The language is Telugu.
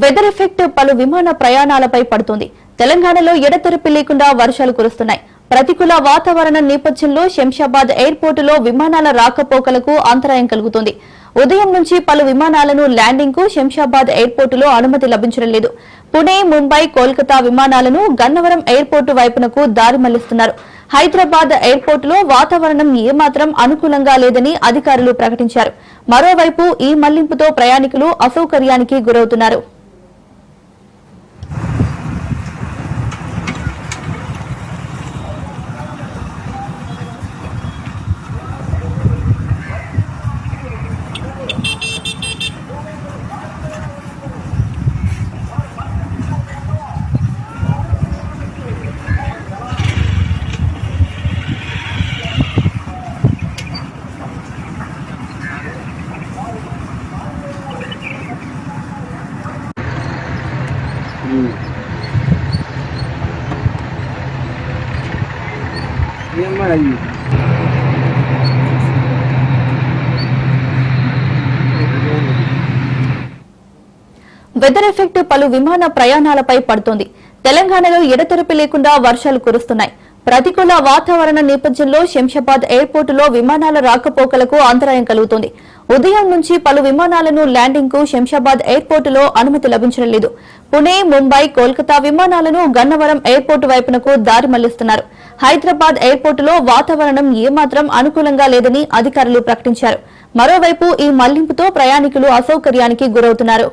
వెదర్ ఎఫెక్ట్ పలు విమాన ప్రయాణాలపై పడుతుంది. తెలంగాణలో ఎడతెరిపి లేకుండా వర్షాలు కురుస్తున్నాయి. ప్రతికూల వాతావరణం నేపథ్యంలో శంషాబాద్ ఎయిర్పోర్టులో విమానాల రాకపోకలకు అంతరాయం కలుగుతోంది. ఉదయం నుంచి పలు విమానాలను ల్యాండింగ్ కు శంషాబాద్ ఎయిర్పోర్టులో అనుమతి లభించడం లేదు. పుణె, ముంబై, కోల్కతా విమానాలను గన్నవరం ఎయిర్పోర్టు వైపునకు దారి మళ్లిస్తున్నారు. హైదరాబాద్ ఎయిర్పోర్టులో వాతావరణం ఏమాత్రం అనుకూలంగా లేదని అధికారులు ప్రకటించారు. మరోవైపు ఈ మళ్లింపుతో ప్రయాణికులు అసౌకర్యానికి గురవుతున్నారు. వెదర్ ఎఫెక్ట్ పలు విమాన ప్రయాణాలపై పడుతోంది. తెలంగాణలో ఎడతెరిపి లేకుండా వర్షాలు కురుస్తున్నాయి. ప్రతికూల వాతావరణ నేపథ్యంలో శంషాబాద్ ఎయిర్పోర్టులో విమానాల రాకపోకలకు అంతరాయం కలుగుతోంది. ఉదయం నుంచి పలు విమానాలను ల్యాండింగ్ కు శంషాబాద్ ఎయిర్పోర్టులో అనుమతి లభించడం లేదు. పుణె, ముంబై, కోల్కతా విమానాలను గన్నవరం ఎయిర్పోర్టు వైపునకు దారి మళ్లిస్తున్నారు. హైదరాబాద్ ఎయిర్పోర్టులో వాతావరణం ఏమాత్రం అనుకూలంగా లేదని అధికారులు ప్రకటించారు. మరోవైపు ఈ మళ్లింపుతో ప్రయాణికులు అసౌకర్యానికి గురవుతున్నారు.